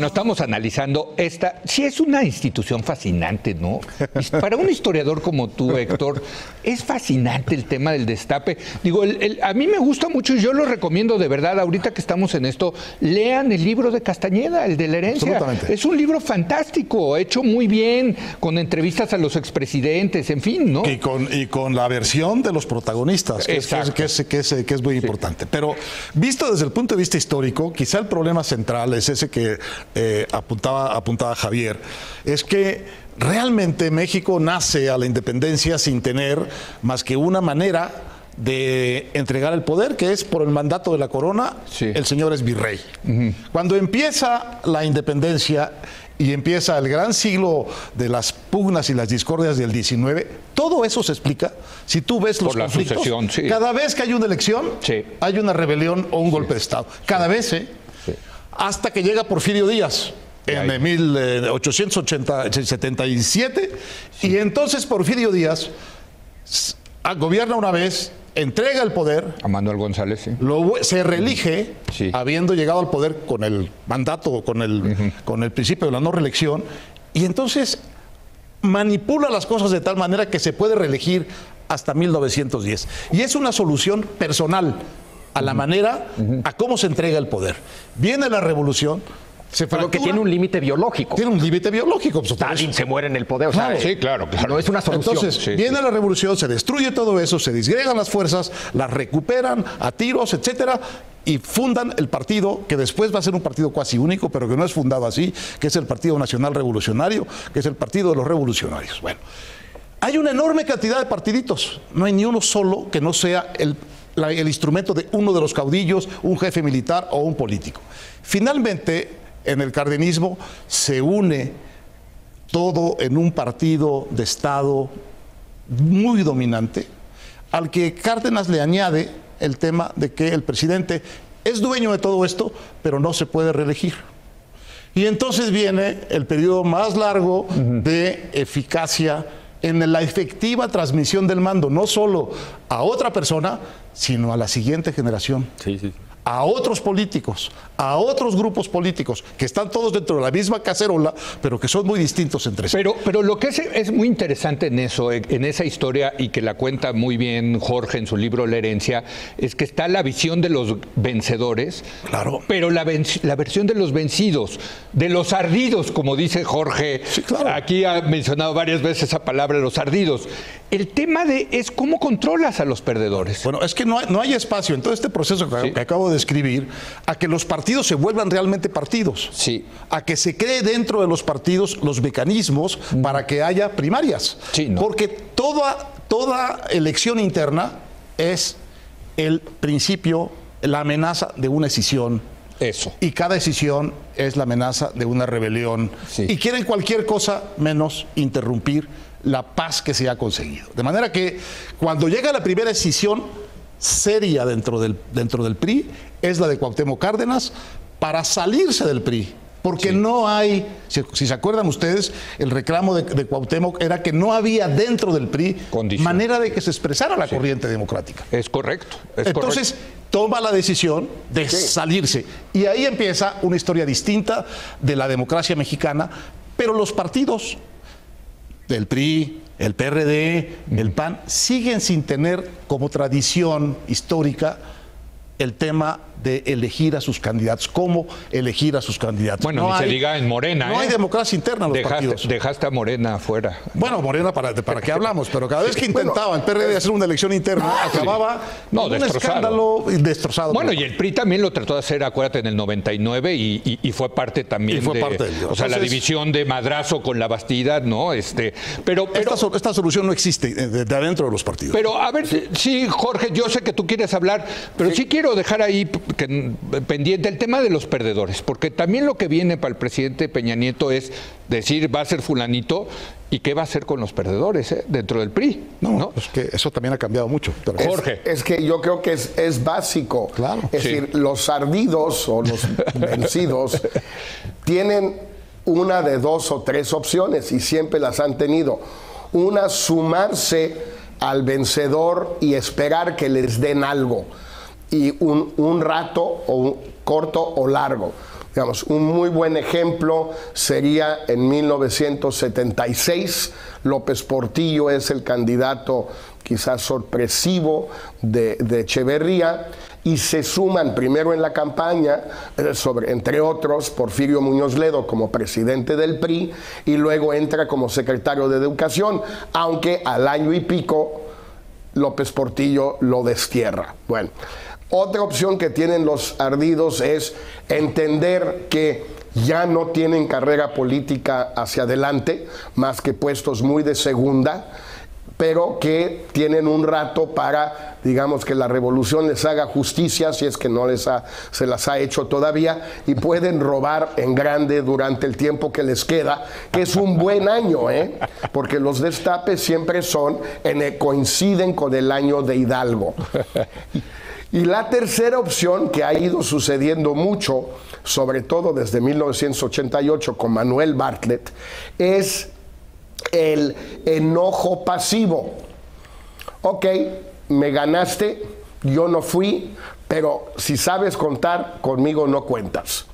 Bueno, estamos analizando esta. Sí, es una institución fascinante, ¿no? Para un historiador como tú, Héctor, es fascinante el tema del destape. Digo, a mí me gusta mucho y yo lo recomiendo de verdad. Ahorita que estamos en esto, lean el libro de Castañeda, el de la herencia. Es un libro fantástico, hecho muy bien, con entrevistas a los expresidentes, en fin, ¿no? Y con la versión de los protagonistas, que es muy importante. Pero visto desde el punto de vista histórico, quizá el problema central es ese que apuntaba Javier, es que realmente México nace a la independencia sin tener más que una manera de entregar el poder, que es por el mandato de la corona. El señor es virrey. Cuando empieza la independencia y empieza el gran siglo de las pugnas y las discordias del 19, todo eso se explica si tú ves los conflictos. Cada vez que hay una elección, hay una rebelión o un golpe de Estado. Cada vez, hasta que llega Porfirio Díaz en 1877, y entonces Porfirio Díaz gobierna una vez, entrega el poder a Manuel González, se reelige, habiendo llegado al poder con el mandato, con el principio de la no reelección, y entonces manipula las cosas de tal manera que se puede reelegir hasta 1910. Y es una solución personal a la manera, a cómo se entrega el poder. Viene la revolución, se fractura. Pero que tiene un límite biológico. Tiene un límite biológico. Stalin se muere en el poder. O sea, claro. No es una solución. Entonces, viene la revolución, se destruye todo eso, se disgregan las fuerzas, las recuperan a tiros, etcétera, y fundan el partido, que después va a ser un partido cuasi único, pero que no es fundado así, que es el Partido Nacional Revolucionario, que es el Partido de los Revolucionarios. Bueno, hay una enorme cantidad de partiditos. No hay ni uno solo que no sea el instrumento de uno de los caudillos, un jefe militar o un político. Finalmente, en el cardenismo se une todo en un partido de Estado muy dominante, al que Cárdenas le añade el tema de que el presidente es dueño de todo esto, pero no se puede reelegir. Y entonces viene el periodo más largo de eficacia en la efectiva transmisión del mando, no solo a otra persona, sino a la siguiente generación. A otros políticos, a otros grupos políticos, que están todos dentro de la misma cacerola, pero que son muy distintos entre sí. Pero lo que es muy interesante en eso, en esa historia, y que la cuenta muy bien Jorge en su libro La herencia, es que está la visión de los vencedores, pero la versión de los vencidos, de los ardidos, como dice Jorge. Aquí ha mencionado varias veces esa palabra, los ardidos. El tema es cómo controlas a los perdedores. Bueno, es que no hay espacio en todo este proceso que acabo de describir a que los partidos se vuelvan realmente partidos. A que se cree dentro de los partidos los mecanismos para que haya primarias. Porque toda elección interna es el principio, la amenaza de una escisión. Y cada decisión es la amenaza de una rebelión. Y quieren cualquier cosa menos interrumpir la paz que se ha conseguido. De manera que cuando llega la primera decisión seria dentro del PRI, es la de Cuauhtémoc Cárdenas para salirse del PRI. Porque no hay, si se acuerdan ustedes, el reclamo de Cuauhtémoc era que no había dentro del PRI manera de que se expresara la corriente democrática. Es correcto. Entonces, toma la decisión de salirse. Y ahí empieza una historia distinta de la democracia mexicana, pero los partidos del PRI, el PRD, el PAN, siguen sin tener como tradición histórica el tema de elegir a sus candidatos. ¿Cómo elegir a sus candidatos? Bueno, ni se diga en Morena. No hay democracia interna en los partidos. Dejaste a Morena afuera. Bueno, Morena, ¿para qué hablamos? Pero cada vez que intentaba el PRD hacer una elección interna, acababa en un escándalo destrozado. Bueno, y el PRI también lo trató de hacer, acuérdate, en el 99 y fue parte también o sea, la división de Madrazo con la Bastida, ¿no? Pero esta solución no existe de adentro de los partidos. Pero, a ver, sí, Jorge, yo sé que tú quieres hablar, pero sí quiero dejar ahí pendiente el tema de los perdedores, porque también lo que viene para el presidente Peña Nieto es decir, va a ser fulanito, ¿y qué va a hacer con los perdedores dentro del PRI? No, es que eso también ha cambiado mucho. Jorge. Es que yo creo que es básico. Es decir, los ardidos o los vencidos tienen una de dos o tres opciones y siempre las han tenido. Una, sumarse al vencedor y esperar que les den algo. Y un rato, o corto o largo. Digamos, un muy buen ejemplo sería en 1976, López Portillo es el candidato quizás sorpresivo de Echeverría, y se suman primero en la campaña, entre otros, Porfirio Muñoz Ledo como presidente del PRI, y luego entra como secretario de Educación, aunque al año y pico López Portillo lo destierra. Bueno, otra opción que tienen los ardidos es entender que ya no tienen carrera política hacia adelante, más que puestos muy de segunda, pero que tienen un rato para, digamos, que la revolución les haga justicia, si es que no se las ha hecho todavía, y pueden robar en grande durante el tiempo que les queda, que es un buen año, porque los destapes siempre coinciden con el año de Hidalgo. Y la tercera opción, que ha ido sucediendo mucho, sobre todo desde 1988 con Manuel Bartlett, es el enojo pasivo. Ok, me ganaste, yo no fui, pero si sabes contar, conmigo no cuentas.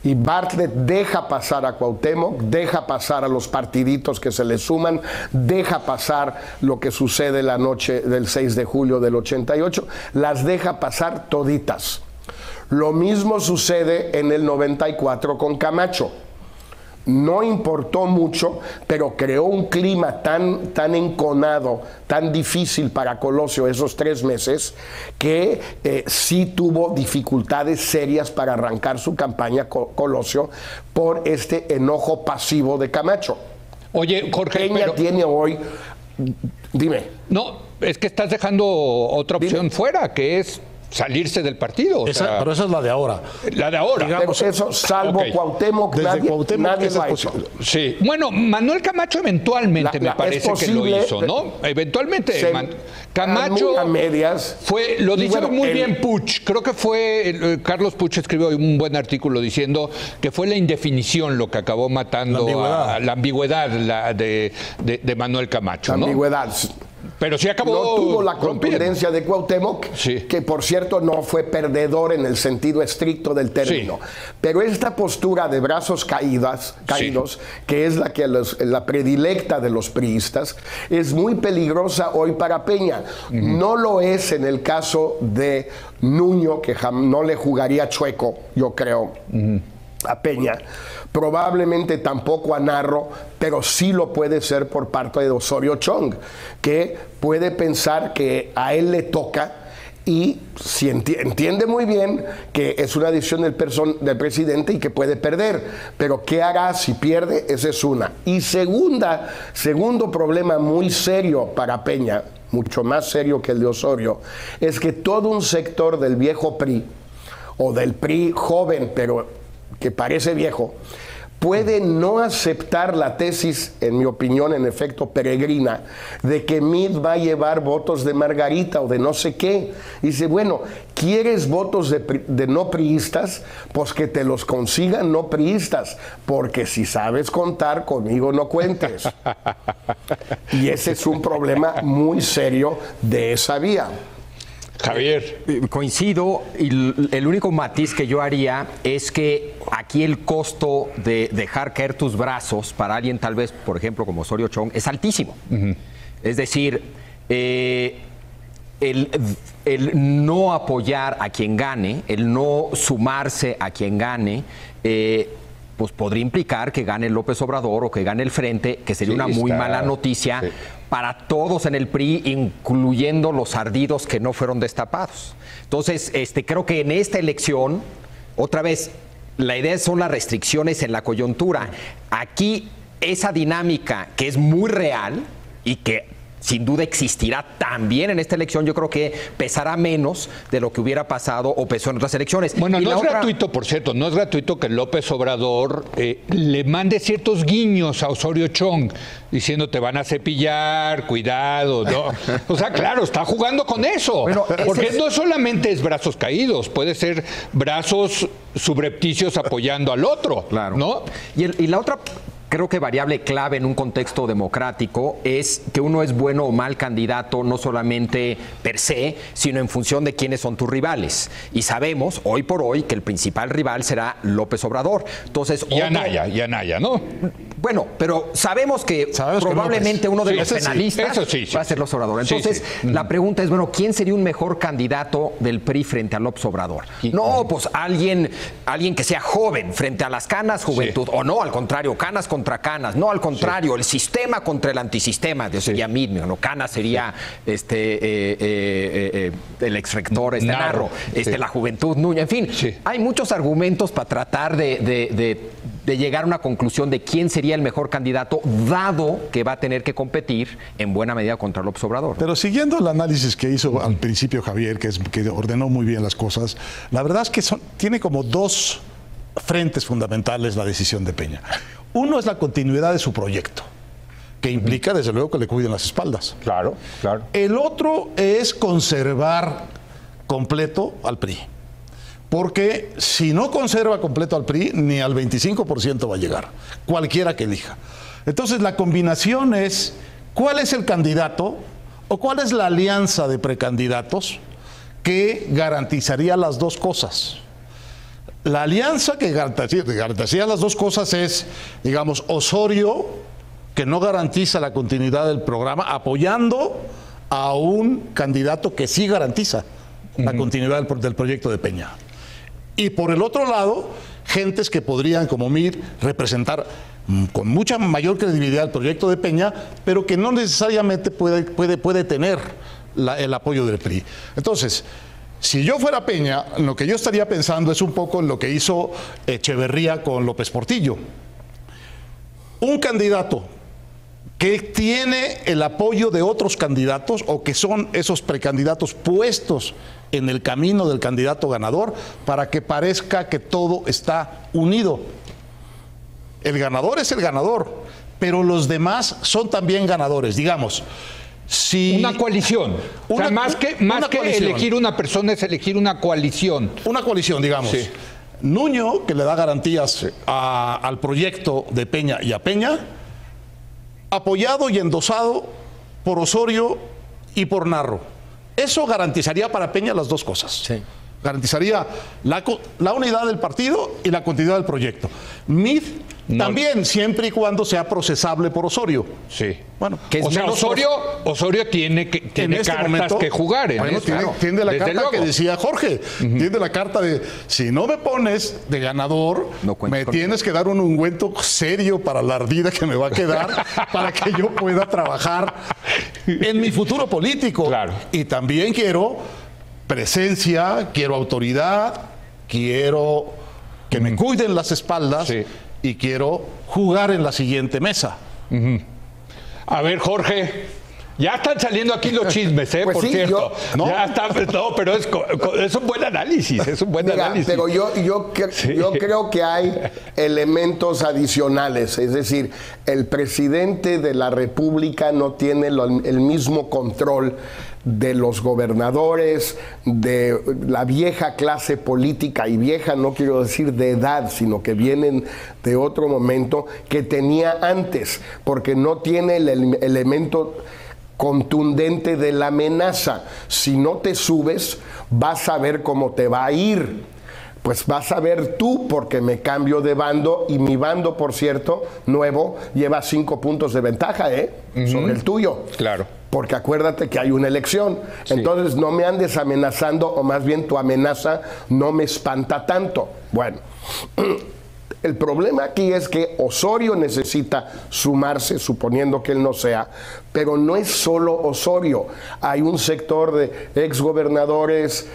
Y Bartlett deja pasar a Cuauhtémoc, deja pasar a los partiditos que se le suman, deja pasar lo que sucede la noche del 6 de julio del 88, las deja pasar toditas. Lo mismo sucede en el 94 con Camacho. No importó mucho, pero creó un clima tan enconado, tan difícil para Colosio esos 3 meses, que sí tuvo dificultades serias para arrancar su campaña Colosio por este enojo pasivo de Camacho. Oye, Jorge, Peña tiene hoy... Dime. No, es que estás dejando otra opción fuera, que es salirse del partido. Pero esa es la de ahora. La de ahora. Digamos, eso, salvo Cuauhtémoc, nadie lo ha hecho. Sí. Bueno, Manuel Camacho eventualmente me parece que lo hizo, ¿no? Eventualmente. Camacho a medias. Lo dice muy bien Puch. Creo que fue Carlos Puch escribió un buen artículo diciendo que fue la indefinición lo que acabó matando la ambigüedad de Manuel Camacho. La ambigüedad. Pero sí acabó. No tuvo la contundencia de Cuauhtémoc, que por cierto no fue perdedor en el sentido estricto del término. Sí. Pero esta postura de brazos caídos, que es la predilecta de los priistas, es muy peligrosa hoy para Peña. No lo es en el caso de Nuño, que no le jugaría chueco, yo creo, a Peña. Probablemente tampoco a Narro, pero sí lo puede ser por parte de Osorio Chong, que puede pensar que a él le toca y si entiende muy bien que es una decisión del presidente y que puede perder, pero ¿qué hará si pierde? Esa es una. Y segundo problema muy serio para Peña, mucho más serio que el de Osorio, es que todo un sector del viejo PRI, o del PRI joven, pero que parece viejo, puede no aceptar la tesis, en mi opinión, en efecto peregrina, de que Meade va a llevar votos de Margarita o de no sé qué. Dice, bueno, ¿quieres votos de no priistas? Pues que te los consigan no priistas, porque si sabes contar, conmigo no cuentes. Y ese es un problema muy serio de esa vía. Javier. Coincido, y el único matiz que yo haría es que aquí el costo de dejar caer tus brazos para alguien tal vez, por ejemplo, como Osorio Chong, es altísimo. Es decir, el no apoyar a quien gane, el no sumarse a quien gane, pues podría implicar que gane López Obrador o que gane el Frente, que sería una muy mala noticia para todos en el PRI, incluyendo los ardidos que no fueron destapados. Entonces, creo que en esta elección, otra vez, la idea son las restricciones en la coyuntura. Aquí, esa dinámica que es muy real y que sin duda existirá también en esta elección, yo creo que pesará menos de lo que hubiera pasado o pesó en otras elecciones. Bueno, no es gratuito, por cierto, no es gratuito que López Obrador le mande ciertos guiños a Osorio Chong, diciendo te van a cepillar, cuidado, ¿no? O sea, claro, está jugando con eso. Bueno, porque no solamente es brazos caídos, puede ser brazos subrepticios apoyando al otro, claro, ¿no? Y la otra creo que variable clave en un contexto democrático es que uno es bueno o mal candidato no solamente per se, sino en función de quiénes son tus rivales. Y sabemos, hoy por hoy, que el principal rival será López Obrador. Entonces, y Anaya, ¿no? Bueno, pero sabemos que probablemente uno de los penalistas va a ser López Obrador. Entonces, la pregunta es, bueno, ¿quién sería un mejor candidato del PRI frente a López Obrador? No, pues alguien que sea joven frente a las canas, juventud. O no, al contrario, canas contra canas. No, al contrario, el sistema contra el antisistema. Yo sería mismo, ¿no? Canas sería el exrector Narro, la juventud Nuño. En fin, hay muchos argumentos para tratar de llegar a una conclusión de quién sería el mejor candidato, dado que va a tener que competir en buena medida contra López Obrador. Pero siguiendo el análisis que hizo al principio Javier, que ordenó muy bien las cosas, la verdad es que tiene como dos frentes fundamentales la decisión de Peña. Uno es la continuidad de su proyecto, que implica desde luego que le cuiden las espaldas. Claro. El otro es conservar completo al PRI. Porque si no conserva completo al PRI, ni al 25% va a llegar, cualquiera que elija. Entonces la combinación es, ¿cuál es el candidato o cuál es la alianza de precandidatos que garantizaría las dos cosas? La alianza que garantizaría las dos cosas es, digamos, Osorio, que no garantiza la continuidad del programa, apoyando a un candidato que sí garantiza la continuidad del proyecto de Peña. Y por el otro lado, gentes que podrían, como Mir, representar con mucha mayor credibilidad el proyecto de Peña, pero que no necesariamente puede tener el apoyo del PRI. Entonces, si yo fuera Peña, lo que yo estaría pensando es un poco en lo que hizo Echeverría con López Portillo. Un candidato que tiene el apoyo de otros candidatos o que son esos precandidatos puestos en el camino del candidato ganador para que parezca que todo está unido. El ganador es el ganador, pero los demás son también ganadores. Digamos, si una coalición. Más que elegir una persona es elegir una coalición. Una coalición, digamos. Sí. Nuño, que le da garantías al proyecto de Peña y a Peña, apoyado y endosado por Osorio y por Narro. Eso garantizaría para Peña las dos cosas. Sí. Garantizaría la unidad del partido y la continuidad del proyecto. Mid también, siempre y cuando sea procesable por Osorio. Sí. Bueno, o sea, Osorio tiene cartas momento, que jugar. Tiene la carta que decía Jorge. Tiene la carta de, si no me pones de ganador, me tienes que dar un ungüento serio para la ardida que me va a quedar para que yo pueda trabajar en mi futuro político. Claro. Y también quiero presencia, quiero autoridad, quiero que me cuiden las espaldas y quiero jugar en la siguiente mesa. A ver, Jorge, ya están saliendo aquí los chismes, pues por sí, cierto. Ya está, pero es un buen análisis, análisis. Pero yo creo que hay elementos adicionales, es decir, el presidente de la República no tiene el mismo control de los gobernadores, de la vieja clase política, y vieja no quiero decir de edad, sino que vienen de otro momento que tenía antes, porque no tiene el elemento contundente de la amenaza. Si no te subes, vas a ver cómo te va a ir. Pues vas a ver tú, porque me cambio de bando, y mi bando, por cierto, nuevo, lleva 5 puntos de ventaja, sobre el tuyo. Claro. Porque acuérdate que hay una elección. Sí. Entonces no me andes amenazando, o más bien tu amenaza no me espanta tanto. Bueno, el problema aquí es que Osorio necesita sumarse, suponiendo que él no sea, pero no es solo Osorio. Hay un sector de exgobernadores,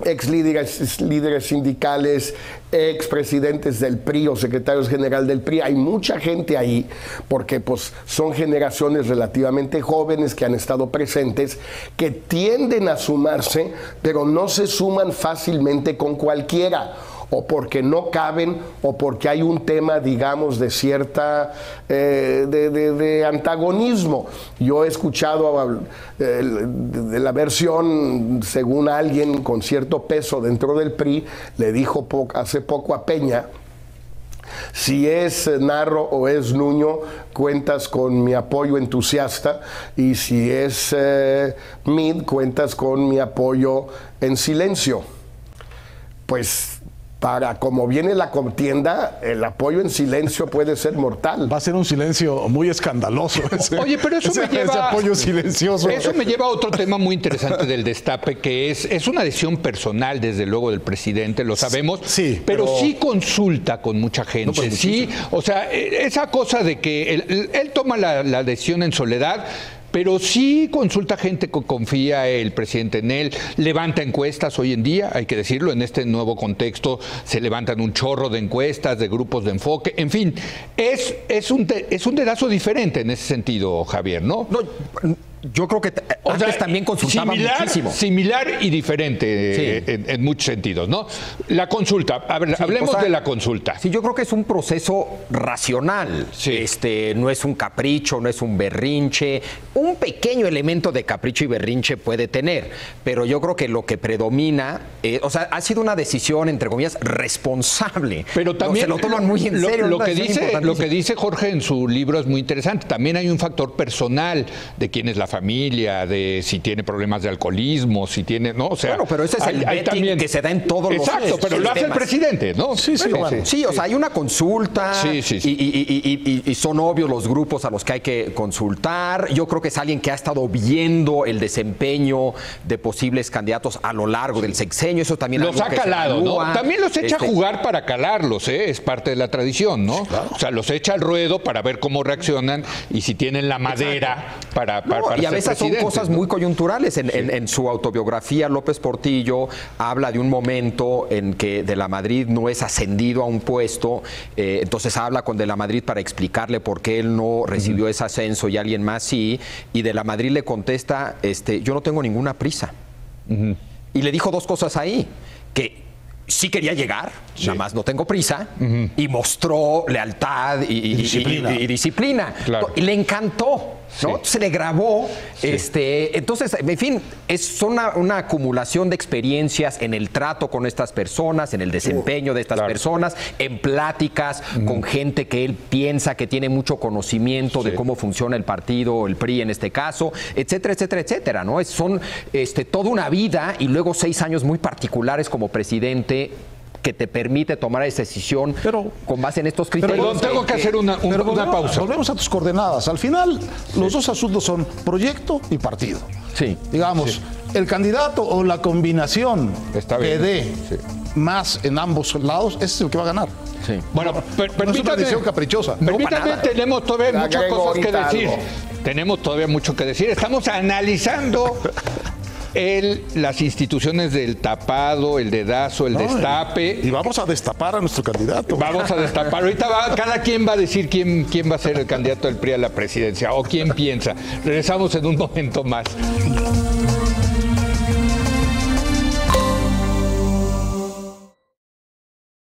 ex líderes sindicales, ex presidentes del PRI o secretarios general del PRI. Hay mucha gente ahí porque pues son generaciones relativamente jóvenes que han estado presentes, que tienden a sumarse, pero no se suman fácilmente con cualquiera, o porque no caben, o porque hay un tema, digamos, de cierta de antagonismo. Yo he escuchado de la versión, según alguien con cierto peso dentro del PRI, le dijo hace poco a Peña Si es Narro o es Nuño, cuentas con mi apoyo entusiasta, y si es Mid, cuentas con mi apoyo en silencio. Pues para como viene la contienda, el apoyo en silencio puede ser mortal. Va a ser un silencio muy escandaloso. Oye, pero eso me lleva... Ese apoyo silencioso. Eso me lleva a otro tema muy interesante del destape, que es una decisión personal, desde luego, del presidente, lo sabemos, sí, pero sí consulta con mucha gente. No, pues sí, o sea, esa cosa de que él toma la decisión en soledad, pero sí consulta gente que confía el presidente en él, levanta encuestas hoy en día, hay que decirlo, en este nuevo contexto se levantan un chorro de encuestas, de grupos de enfoque, en fin, es un dedazo diferente en ese sentido, Javier, ¿no? No, yo creo que antes también consultaba muchísimo. Similar y diferente en muchos sentidos, ¿no? La consulta, a ver, hablemos de la consulta. Sí, yo creo que es un proceso racional. Sí. No es un capricho, no es un berrinche. Un pequeño elemento de capricho y berrinche puede tener, pero yo creo que lo que predomina, ha sido una decisión, entre comillas, responsable. Pero también se lo toman muy en serio. Lo que dice Jorge en su libro es muy interesante. También hay un factor personal de quién es la familia, de si tiene problemas de alcoholismo, si tiene, ¿no? O sea, bueno, pero ese es el betting también que se da en todos los Exacto, pero lo hace el presidente, ¿no? Sí, o sea, hay una consulta y son obvios los grupos a los que hay que consultar. Yo creo que es alguien que ha estado viendo el desempeño de posibles candidatos a lo largo del sexenio. Eso también los ha calado, ¿no? También los echa a jugar para calarlos, ¿eh? Es parte de la tradición, ¿no? Claro. O sea, los echa al ruedo para ver cómo reaccionan y si tienen la madera para y a veces son cosas muy coyunturales. En su autobiografía, López Portillo habla de un momento en que De la Madrid no es ascendido a un puesto, entonces habla con De la Madrid para explicarle por qué él no recibió ese ascenso y alguien más sí, y De la Madrid le contesta, yo no tengo ninguna prisa. Y le dijo dos cosas ahí, que sí quería llegar, nada más no tengo prisa, y mostró lealtad y disciplina. Claro. Y le encantó, ¿no? Se le grabó. Entonces, en fin, son una acumulación de experiencias en el trato con estas personas, en el desempeño de estas personas, en pláticas con gente que él piensa que tiene mucho conocimiento de cómo funciona el partido, el PRI en este caso, etcétera, etcétera, etcétera, ¿no? Son toda una vida y luego 6 años muy particulares como presidente que te permite tomar esa decisión con base en estos criterios. Pero tengo que hacer una pausa. Volvemos a tus coordenadas. Al final, los dos asuntos son proyecto y partido. Sí. Digamos, el candidato o la combinación que dé más en ambos lados, ese es el que va a ganar. Sí. Bueno, no es una decisión caprichosa. Permítame, tenemos todavía muchas cosas que decir. Tenemos todavía mucho que decir. Estamos analizando las instituciones del tapado, el dedazo, el destape. Y vamos a destapar a nuestro candidato. Vamos a destapar. Ahorita cada quien va a decir quién va a ser el candidato del PRI a la presidencia o quién piensa. Regresamos en un momento más.